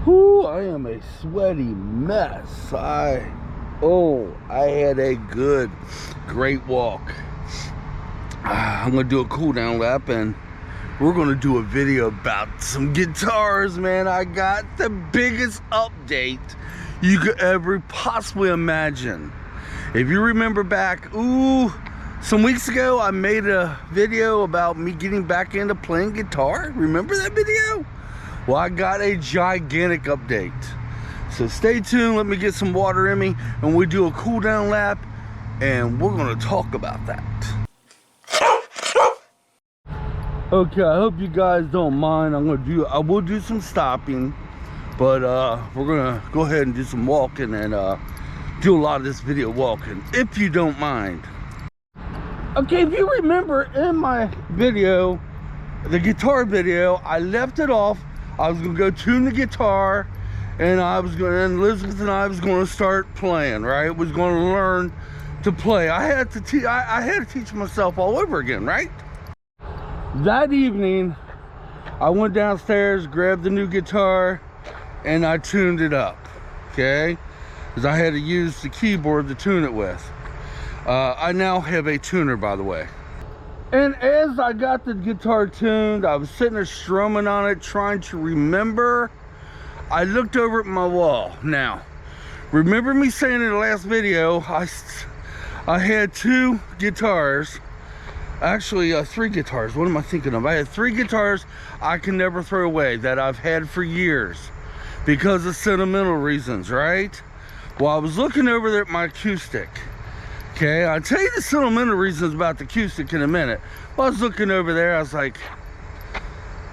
Whew, I am a sweaty mess. I had a great walk. I'm gonna do a cool down lap and we're gonna do a video about some guitars, man. I got the biggest update you could ever possibly imagine. If you remember back, some weeks ago, I made a video about me getting back into playing guitar. Remember that video? Well, I got a gigantic update. So stay tuned, let me get some water in me, and we do a cool down lap, and we're gonna talk about that. Okay, I hope you guys don't mind. I will do some stopping, but we're gonna go ahead and do some walking and do a lot of this video walking, if you don't mind. Okay, if you remember in my video, the guitar video, I left it off. I was gonna go tune the guitar, and Elizabeth and I was gonna start playing, right? Was gonna learn to play. I had to teach myself all over again, right? That evening, I went downstairs, grabbed the new guitar, and I tuned it up, okay? Because I had to use the keyboard to tune it with. I now have a tuner, by the way. And as I got the guitar tuned, I was sitting there strumming on it, trying to remember. I looked over at my wall. Now, remember me saying in the last video, I had two guitars. Actually, three guitars. What am I thinking of? I had three guitars I can never throw away that I've had for years because of sentimental reasons, right? Well, I was looking over there at my acoustic. Okay, I'll tell you the sentimental reasons about the acoustic in a minute. Well, I was looking over there, I was like,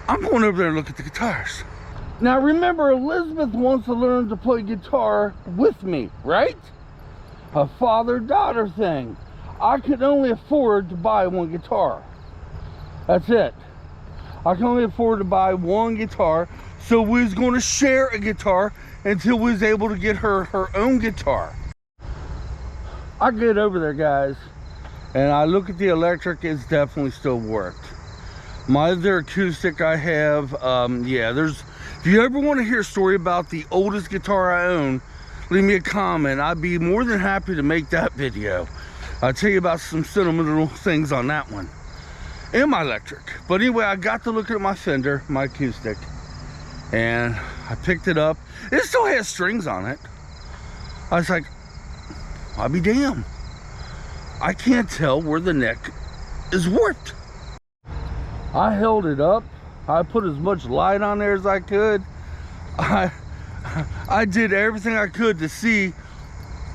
I'm going over there and look at the guitars. Now remember, Elizabeth wants to learn to play guitar with me, right? A father-daughter thing. I could only afford to buy one guitar. That's it. I can only afford to buy one guitar, so we was going to share a guitar until we was able to get her own guitar. I get over there, guys, and I look at the electric. It's definitely still worked. My other acoustic I have, if you ever want to hear a story about the oldest guitar I own, leave me a comment. I'd be more than happy to make that video. I'll tell you about some sentimental things on that one and my electric. But anyway, I got to look at my Fender, my acoustic, and I picked it up. It still has strings on it. I was like, I'll be damned. I can't tell where the neck is warped. I held it up. I put as much light on there as I could. I did everything I could to see,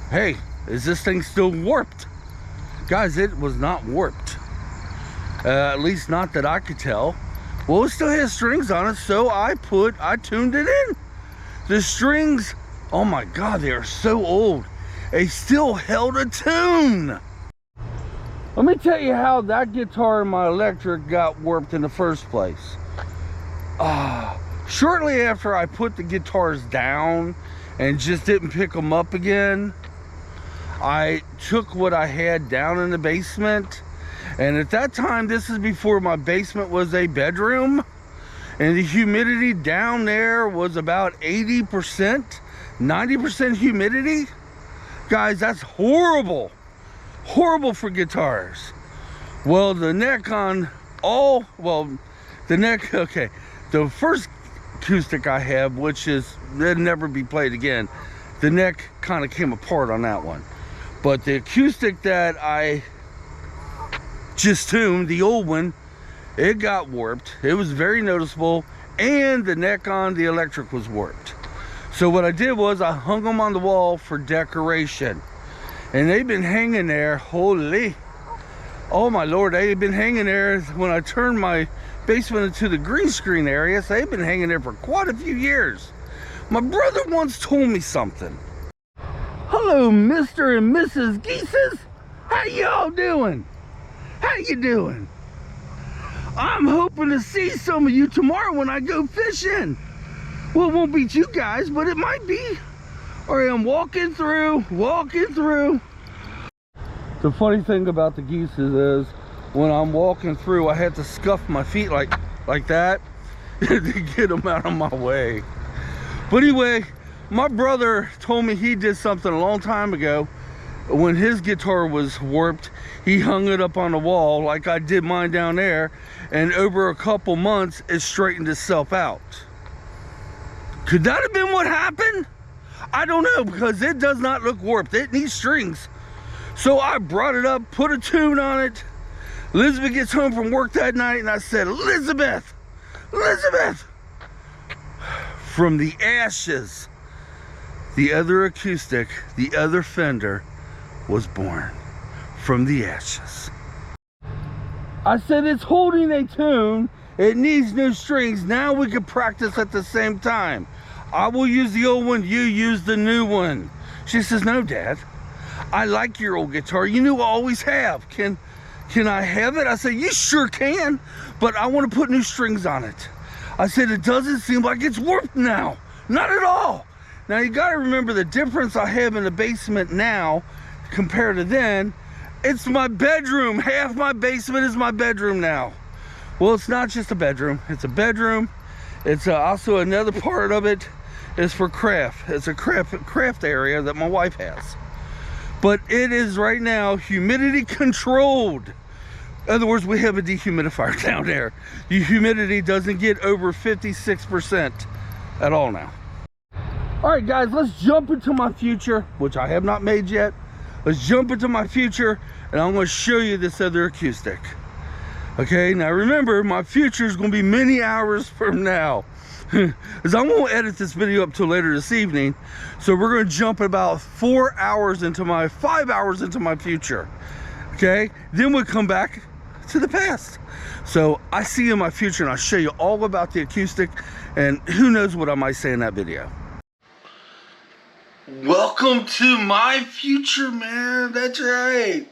hey, is this thing still warped? Guys, it was not warped. At least not that I could tell. Well, it still has strings on it, so I tuned it in. The strings, oh my God, they are so old. They still held a tune. Let me tell you how that guitar and my electric got warped in the first place. Shortly after I put the guitars down and just didn't pick them up again, I took what I had down in the basement, and at that time, this is before my basement was a bedroom, and the humidity down there was about 80%, 90% humidity. Guys, that's horrible. Horrible for guitars. Well, the neck on the first acoustic I have, which it'll never be played again, the neck kind of came apart on that one. But the acoustic that I just tuned, the old one, it got warped. It was very noticeable, and the neck on the electric was warped. So what I did was I hung them on the wall for decoration. And they've been hanging there, holy, oh my Lord, they've been hanging there when I turned my basement into the green screen area. So they've been hanging there for quite a few years. My brother once told me something. Hello, Mr. and Mrs. Geeses. How y'all doing? How you doing? I'm hoping to see some of you tomorrow when I go fishing. Well, it won't be you guys, but it might be. Or I'm walking through. The funny thing about the geeses is when I'm walking through, I had to scuff my feet like that to get them out of my way. But anyway, my brother told me he did something a long time ago. When his guitar was warped, he hung it up on the wall like I did mine down there, and over a couple months it straightened itself out. Could that have been what happened? I don't know, because it does not look warped. It needs strings. So I brought it up, put a tune on it. Elizabeth gets home from work that night and I said, Elizabeth, from the ashes, the other acoustic, the other Fender was born from the ashes. I said, it's holding a tune. It needs new strings. Now we can practice at the same time. I will use the old one, you use the new one. She says, no, Dad, I like your old guitar. You knew I always have. Can I have it? I said, you sure can, but I want to put new strings on it. I said, it doesn't seem like it's warped now. Not at all. Now you got to remember the difference I have in the basement now compared to then. It's my bedroom. Half my basement is my bedroom now. Well, it's not just a bedroom. It's a bedroom. It's also another part of it is for craft. It's a craft area that my wife has. But it is right now humidity controlled. In other words, we have a dehumidifier down there. The humidity doesn't get over 56% at all now. All right, guys, let's jump into my future, which I have not made yet. Let's jump into my future, and I'm going to show you this other acoustic. Okay, now remember, my future is going to be many hours from now. Because I won't edit this video up till later this evening. So we're going to jump about 5 hours into my future. Okay, then we'll come back to the past. So I see you in my future, and I'll show you all about the acoustic, and who knows what I might say in that video. Welcome to my future, man. That's right.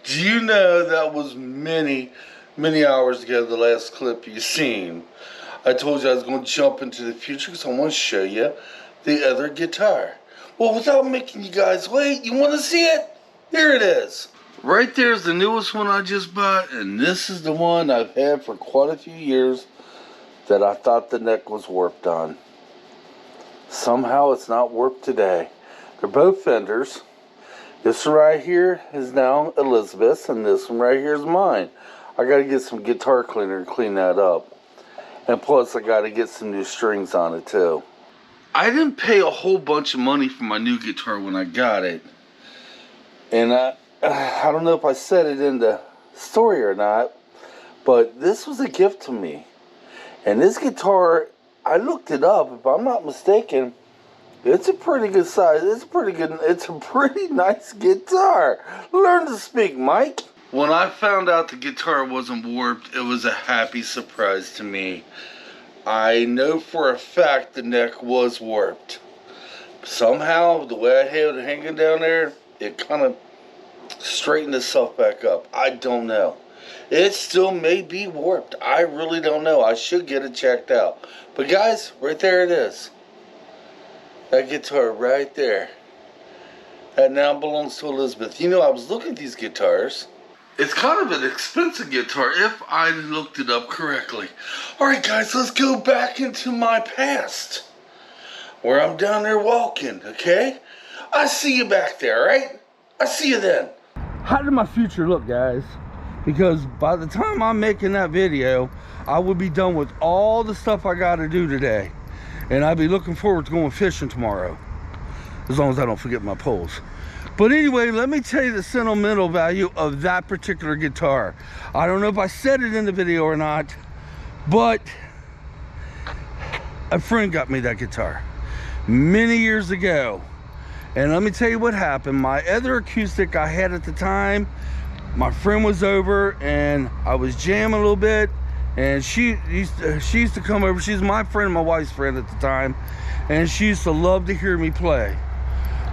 Do you know that was many hours ago, the last clip you seen? I told you I was going to jump into the future because I want to show you the other guitar. Well, without making you guys wait, you want to see it? Here it is. Right there's the newest one I just bought, and this is the one I've had for quite a few years that I thought the neck was warped on. Somehow it's not warped today. They're both Fenders. This one right here is now Elizabeth's, and this one right here is mine. I got to get some guitar cleaner and clean that up. And plus I got to get some new strings on it too. I didn't pay a whole bunch of money for my new guitar when I got it. And I don't know if I said it in the story or not, but this was a gift to me. And this guitar, I looked it up, if I'm not mistaken, it's a pretty good size. It's a pretty nice guitar. Learn to speak, Mike. When I found out the guitar wasn't warped, it was a happy surprise to me. I know for a fact the neck was warped. Somehow, the way I had it hanging down there, it kind of straightened itself back up. I don't know. It still may be warped. I really don't know. I should get it checked out. But guys, right there it is. That guitar right there. That now belongs to Elizabeth. You know, I was looking at these guitars. It's kind of an expensive guitar if I looked it up correctly. Alright guys, let's go back into my past. Where I'm down there walking, okay? I see you back there, right? I see you then. How did my future look, guys? Because by the time I'm making that video, I will be done with all the stuff I got to do today. And I'll be looking forward to going fishing tomorrow. As long as I don't forget my poles. But anyway, let me tell you the sentimental value of that particular guitar. I don't know if I said it in the video or not, but a friend got me that guitar many years ago. And let me tell you what happened. My other acoustic I had at the time, my friend was over and I was jamming a little bit, and she used to come over. She's my friend, my wife's friend at the time, and she used to love to hear me play.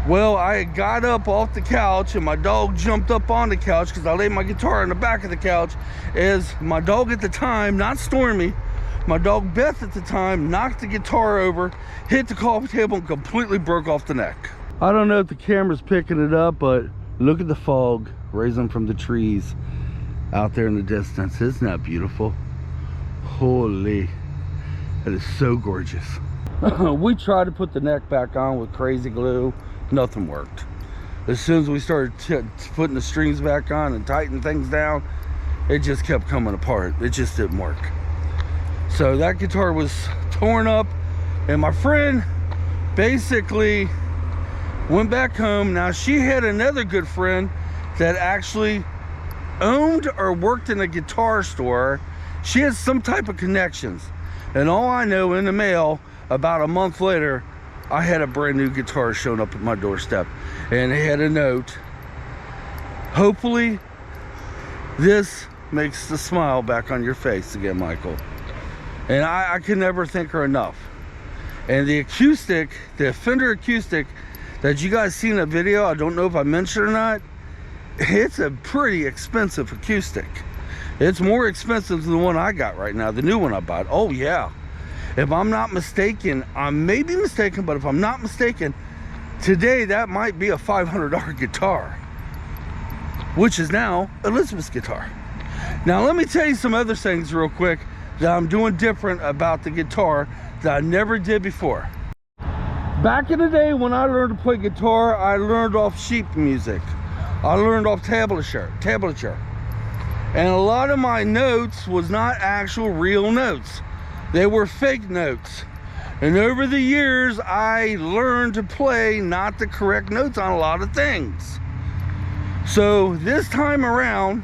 Well, I got up off the couch and my dog jumped up on the couch because I laid my guitar on the back of the couch. As my dog at the time, not Stormy, my dog Beth at the time, knocked the guitar over, hit the coffee table, and completely broke off the neck. I don't know if the camera's picking it up, but look at the fog rising from the trees out there in the distance. Isn't that beautiful? Holy, that is so gorgeous. We tried to put the neck back on with crazy glue. Nothing worked. As soon as we started putting the strings back on and tightening things down, it just kept coming apart. It just didn't work. So that guitar was torn up, and my friend basically went back home. Now, she had another good friend that actually owned or worked in a guitar store. She had some type of connections, and all I know, in the mail about a month later, I had a brand new guitar showing up at my doorstep, and it had a note. Hopefully this makes the smile back on your face again, Michael. And I can never thank her enough. And the acoustic, the Fender acoustic that you guys seen in the video, I don't know if I mentioned or not, it's a pretty expensive acoustic. It's more expensive than the one I got right now, the new one I bought. Oh yeah. If I'm not mistaken, I may be mistaken, but if I'm not mistaken, today that might be a $500 guitar, which is now Elizabeth's guitar. Now let me tell you some other things real quick that I'm doing different about the guitar that I never did before. Back in the day when I learned to play guitar, I learned off sheet music. I learned off tablature. And a lot of my notes was not actual real notes. They were fake notes. And over the years, I learned to play not the correct notes on a lot of things. So this time around,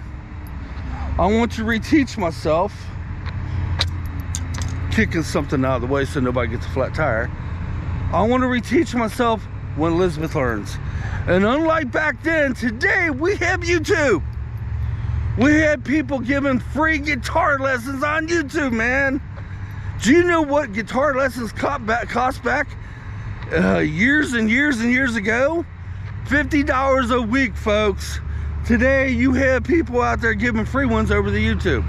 I want to reteach myself, kicking something out of the way so nobody gets a flat tire. I want to reteach myself when Elizabeth learns. And unlike back then, today we have YouTube. We have people giving free guitar lessons on YouTube, man. Do you know what guitar lessons cost back years and years and years ago? $50 a week, folks. Today, you have people out there giving free ones over the YouTube.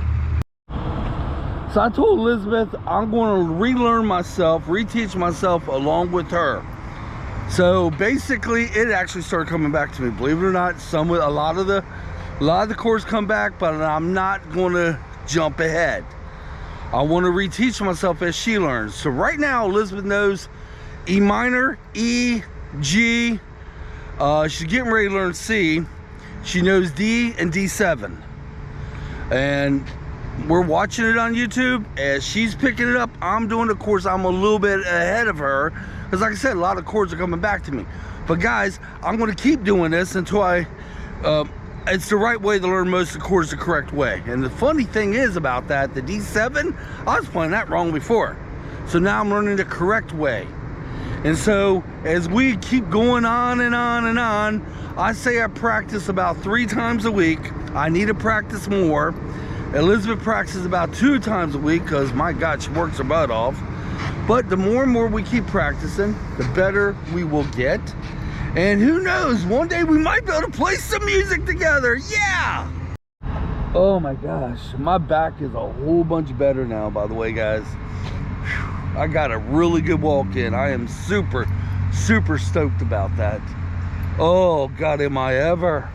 So I told Elizabeth I'm going to relearn myself, reteach myself along with her. So basically, it actually started coming back to me. Believe it or not, a lot of the chords come back, but I'm not going to jump ahead. I want to reteach myself as she learns. So right now, Elizabeth knows E minor, E, G. She's getting ready to learn C. She knows D and D7. And we're watching it on YouTube. As she's picking it up, I'm doing it. Of course, I'm a little bit ahead of her, because like I said, a lot of chords are coming back to me. But guys, I'm going to keep doing this until it's the right way to learn most of the chords the correct way. And the funny thing is about that, the D7, I was playing that wrong before. So now I'm learning the correct way. And so as we keep going on and on and on, I say I practice about 3 times a week. I need to practice more. Elizabeth practices about 2 times a week, because my God, she works her butt off. But the more and more we keep practicing, the better we will get. And who knows, one day we might be able to play some music together. Yeah! Oh my gosh, my back is a whole bunch better now, by the way, guys. Whew, I got a really good walk in. I am super, super stoked about that. Oh God, am I ever.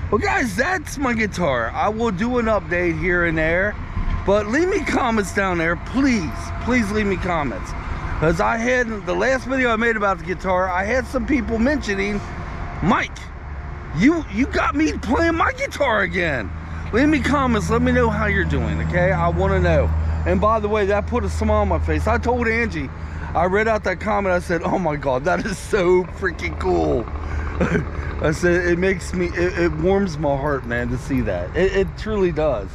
Well guys, that's my guitar. I will do an update here and there, but leave me comments down there, please. Please leave me comments. Because I had, the last video I made about the guitar, I had some people mentioning, Mike, you got me playing my guitar again. Leave me comments, let me know how you're doing, okay? I want to know. And by the way, that put a smile on my face. I told Angie, I read out that comment, I said, oh my God, that is so freaking cool. I said, it makes me, it warms my heart, man, to see that. It truly does.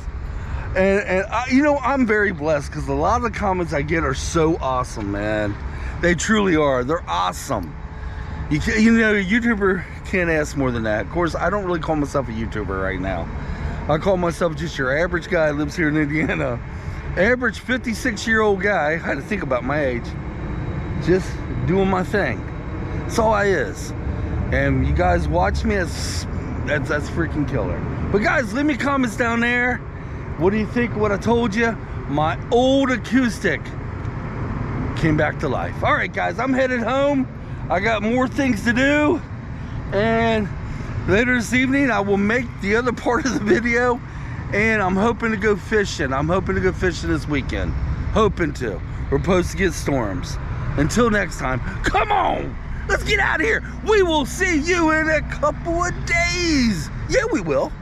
And I, you know, I'm very blessed, because a lot of the comments I get are so awesome, man. They truly are. They're awesome. You know, a YouTuber can't ask more than that. Of course, I don't really call myself a YouTuber right now. I call myself just your average guy who lives here in Indiana. Average 56-year-old guy. I had to think about my age. Just doing my thing. That's all I is. And you guys watch me, that's freaking killer. But guys, leave me comments down there. What do you think of what I told you? My old acoustic came back to life. All right, guys, I'm headed home. I got more things to do. And later this evening, I will make the other part of the video. And I'm hoping to go fishing. I'm hoping to go fishing this weekend. Hoping to. We're supposed to get storms. Until next time, come on, let's get out of here. We will see you in a couple of days. Yeah, we will.